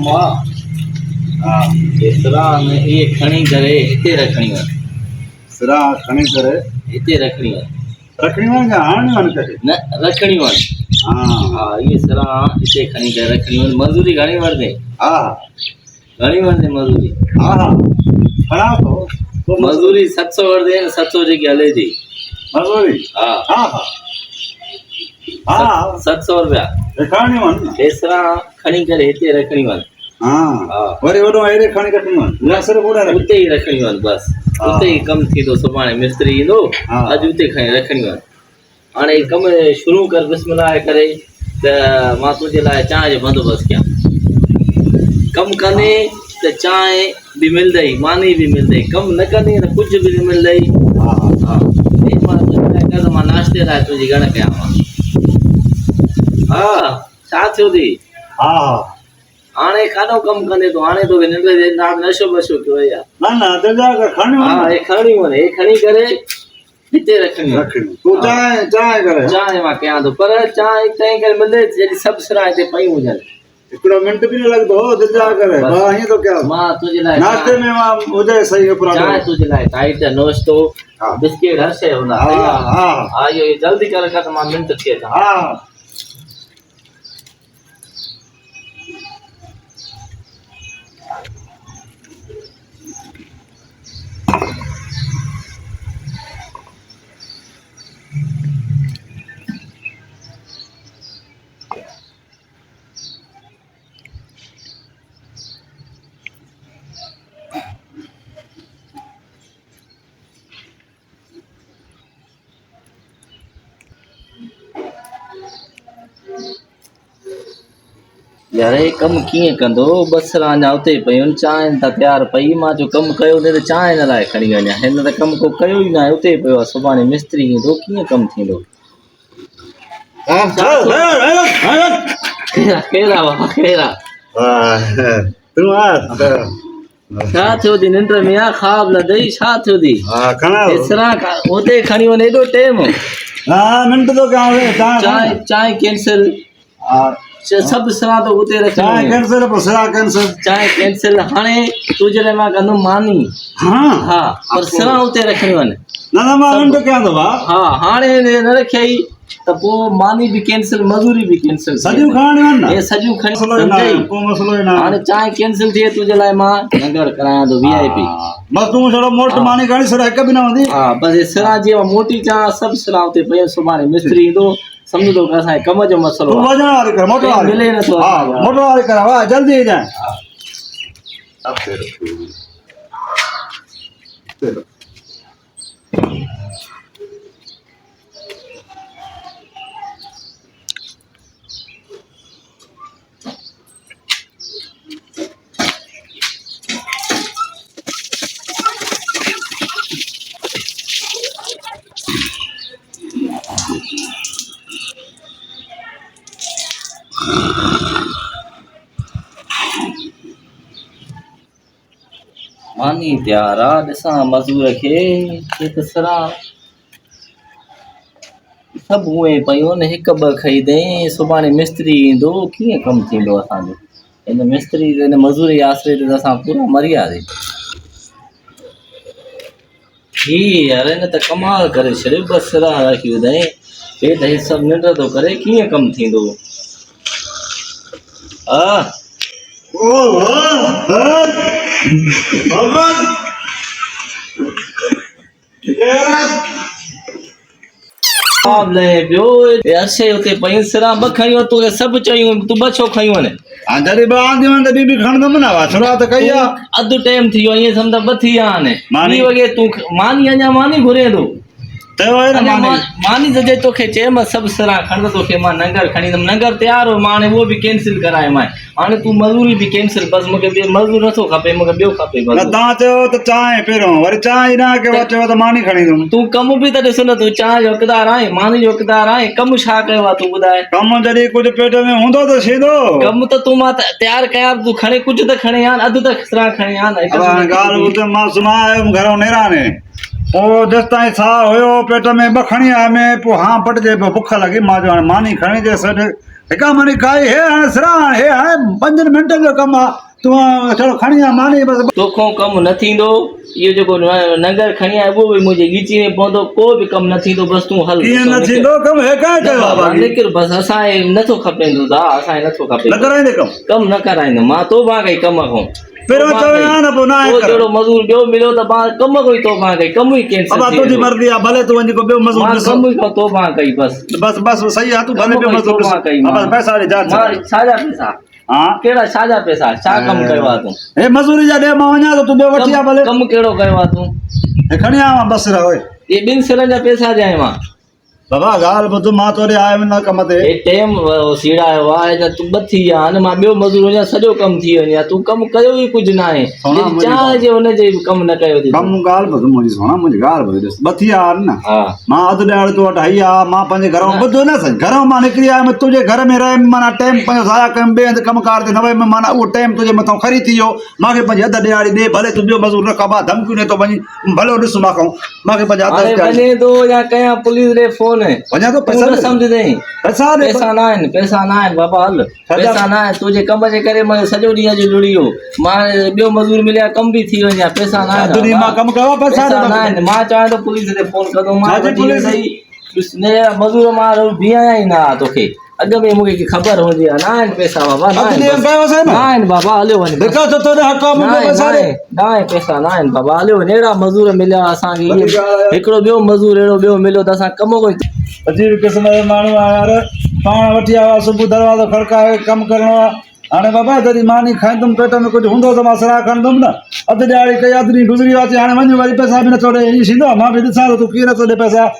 कमु आहे। हा सिरां इहे खणी करे हिते रखणी वञ। सिरां खणी करे हिते रखणी वञ। रखणी वञ या हाणे वञ करे न रखणी वञ। हा इहे सिरां हिते खणी करे रखणी वञ। मज़ूरी घणी वठंदे? हा घणी वठंदे मज़ूरी? हा हा खणा थो मज़ूरी 700 वठंदे न 700 जेकी हले थी मज़ूरी। हा हा हा हा 700 रुपया खणी वञ। सिरां खणी करे हिते रखणी वञ। हा वरी वॾो हेॾे खणी रखणी वञ। न सिर्फ़ु ओॾे उते ई रखणी वञ बसि। उते ई कमु थींदो। सुभाणे मिस्त्री ईंदो अॼु उते खणी रखणी वञ। हाणे कमु शुरू कर बिस्मिल्लाह करे त मां तुंहिंजे लाइ चांहि जो बंदोबस्तु कयां। कमु कंदे त चांहि बि मिलंदई मानी बि मिलंदई। कमु न कंदे त कुझु बि न मिलंदई। हा हा मां तुंहिंजे लाइ कर त मां नाश्ते लाइ तुंहिंजी ॻण कयां मां। हा छा थियो थी? हा हाणे काॾो कमु कंदे तूं? हाणे तोखे निंड जे नशो बशो कयो आहे या? न न दिलि खणी वञ। हा हे खणी वञ। हे खणी करे हिते रखणी रखणी। तूं चांहि करे चांहि मां कयां थो पर चांहि तंहिं करे मिले जॾहिं सभु सिरां हिते पयूं हुजनि। हिकिड़ो मिंट बि न लॻंदो। दिलि करे मां हीअं थो कयां। मां तुंहिंजे लाइ नाश्ते में मां हुजे सही चांहि तुंहिंजे लाइ टाइट नाश्तो बिस्किट हर शइ हूंदा। हा इहो जल्दी करे कर त मां मिंट थिए था। हा यार हे कमु कीअं कंदो? बसर अञा उते पयूं आहिनि। चांहि त तयारु पई। मां चयो कमु कयो न त चांहि हिन लाइ खणी वञा। हिन त कमु को कयो ई न आहे। उते पियो आहे। सुभाणे मिस्त्री ईंदो कीअं कमु थींदो? केरु आहे बाबा केरु आहे? छा थियो थी? निंड में आहे? ख़्वाब न अथई? छा थियो थी? सिरां उते खणी वञ। एॾो टाइम मिंट थो कयां। चांहि कैंसिल। सभु सिरां तो उते रखणी। चांहि कैंसिल। हाणे तुंहिंजे लाइ मां कंदुमि मानी। हा पर सिरां उते रखणी वञ। हा हाणे न रखियई त पोइ मानी बि कैंसिल मज़ूरी बि कैंसिल। सॼियूं खणी हाणे चांहि कैंसिल थिए तुंहिंजे लाइ मां लंगर करायां थो VIP। बस तूं छड़ो मोट मानी खणी छॾ। हिक बि न वंदी। हा बसि सिरां जीअं मोटी चांहि सभु सिरां उते पयूं। सुभाणे मिस्त्री ईंदो सम्झ तो असांजे कम जो मसलो मिले नथो। जल्दी मानी तयार आहे। ॾिसां मज़ूर खे त सिरां सभु उहे पयूं आहिनि। हिकु ॿ खई अथई। सुभाणे मिस्त्री ईंदो कीअं कमु थींदो असांजो? हिन मिस्त्री हिन मज़ूरी आसिरे ते असां पूरा मरी वियासीं। यार हिन त कमाल करे छॾियो। बसि सिरां रखी अथई। हे त हे सभु निंड थो करे कीअं कमु थींदो? हा पियो अर्शे उते पयूं सिरां ॿ खयूं। तोखे सभु चयूं तूं ॿ छो खयूं आहिनि? जॾहिं ॿ आंदियूं आहिनि तॾहिं बि खणंदुमि न। शुरूआत कई आहे। अधु टाइम थी वियो ईअं सम्झ ॿ थी विया आहिनि। 2 वॻे तूं मानी अञा मानी घुरे थो। मानी त जे तोखे चयोमांसि सभु सिरां खण तोखे मां लंगर खणी ईंदुमि। लंगर तयारु हो। मां हाणे उहो बि कैंसिल करायोमांइ। हाणे तूं मज़ूरी बि कैंसिल। बसि मूंखे ॿियो मज़ूर नथो खपे। मूंखे ॿियो खपे। तव्हां चयो त चांहि पहिरियों वरी चांहि न चयो त मानी खणी ईंदुमि। तूं कमु बि त ॾिस न। तूं चांहि जो हक़दार आहीं मानी जो हक़दार आहीं। कमु छा कयो आहे तूं ॿुधाए? कमु जॾहिं कुझु पेट में हूंदो त थींदो। कमु त तूं मां तयारु कयां। तूं खणे कुझु त खणे आन। अधु त सिरां खणे आन। ॻाल्हि ॿुध मां सुम्हां आयुमि घरों नेराणे पोइ जेसि ताईं साह हुयो पेट में ॿ खणी आया में पोइ हां पटिजे पियो बुख लॻी मां चयो हाणे मानी खणी जे सॾु हिका मानी खाई हे हाणे सिराण हे हाणे 5 मिंटनि जो कमु आहे तूं चलो खणी आ मानी बसि तोखो कमु न थींदो इहो जेको नंगर खणी आयो उहो बि मुंहिंजे ॻीची में पवंदो को बि कमु न थींदो बसि तूं हल कीअं न थींदो कमु हे काहे कयो आहे बाक़ी निकिर बसि असांखे नथो खपे असांखे नथो खपे न कराईंदे कमु कमु न कराईंदो मां तोबा कई कम खां पहिरियों चयो आहे न पोइ न आहे जहिड़ो मज़ूर ॿियो मिलियो त मां कम कोई तोबा कई कम ई कैंसिल बाबा तुंहिंजी मर्ज़ी आहे भले तूं वञी को ॿियो मज़ूर मां ॾिसो कम ई तोबा कई बसि बसि सही आहे तूं भले ॿियो मज़ूर तोबा कई ॾिसो बसि पैसा ॾे जा मां छाजा पैसा हा कहिड़ा छाजा पैसा छा कमु कयो आहे तूं हे मज़ूरी जा ॾे मां वञा त तूं ॿियो वठी आ भले कमु कहिड़ो कयो आहे तूं हे खणी आवां बसि रहो ये 2 सिरनि जा पैसा ॾियां मां बाबा ॻाल्हि ॿुध मां तोड़े आयो न कम ते हे टेम सीड़ायो आहे त तूं ॿ थी विया हाणे मां ॿियो मज़ूर वञा सॼो कमु थी वञे हा तूं कमु कयो ई कुझु न आहे चांहि जे हुनजे कमु न कयो कमु ॻाल्हि ॿुध मुंहिंजी सोना मुंहिंजी ॻाल्हि ॿुध ॾिस ॿ थी विया न हा मां अधु ॾियारो तूं वटि हई आहे मां पंहिंजे घर में ॿुधो न साईं घर मां निकिरी आयुमि तुंहिंजे घर में रहियमि माना टाइम पंहिंजो ज़ाया कयुमि ॿिए हंधि कमुकार ते न वियुमि माना उहो टाइम तुंहिंजे मथां खरी थी वियो मूंखे पंहिंजी अधु ॾियारी ॾे भले तूं ॿियो मज़ूर रख बा धमकियूं ॾे थो वञी भले ॾिस मूंखां मूंखे पंहिंजा हाणे वञे थो या कयां पुलिस ॾे फोन वञा थो पैसा सम्झदे पैसा ॾे पैसा न आहिनि बाबा हल पैसा न आहिनि तुंहिंजे कम जे करे मां सॼो ॾींहुं अॼु लुड़ी वियो मां ॿियो मज़ूर मिलिया कमु बि थी वञे पैसा न आहिनि मां कमु कयो पैसा न आहिनि मां चवां थो पुलिस ते फोन कंदो मां पुलिस मज़ूर मां बीहारियां ई न तोखे अॻ में मूंखे ख़बर हूंदी आहे न आहिनि पैसा बाबा न आहिनि बाबा हलियो वञे न आहिनि पैसा न आहिनि बाबा हलियो वञे अहिड़ा मज़ूर मिलिया असांखे हिकिड़ो ॿियो मज़ूर अहिड़ो ॿियो मिलियो त असां कमु कोई अजीब क़िस्म जो माण्हू आहे यार पाण वठी आयो सुबुह दरवाज़ो खड़काए कमु करिणो आहे हाणे बाबा जॾहिं मानी खाईंदुमि पेट में कुझु हूंदो त मां सराह खणंदुमि न अधु ॾियारी कई अधु ॾींहुं गुज़री वियो आहे हाणे वञी वरी पैसा बि नथो ॾे ईअं थींदो आहे मां बि ॾिसां थो तूं कीअं नथो ॾे पैसा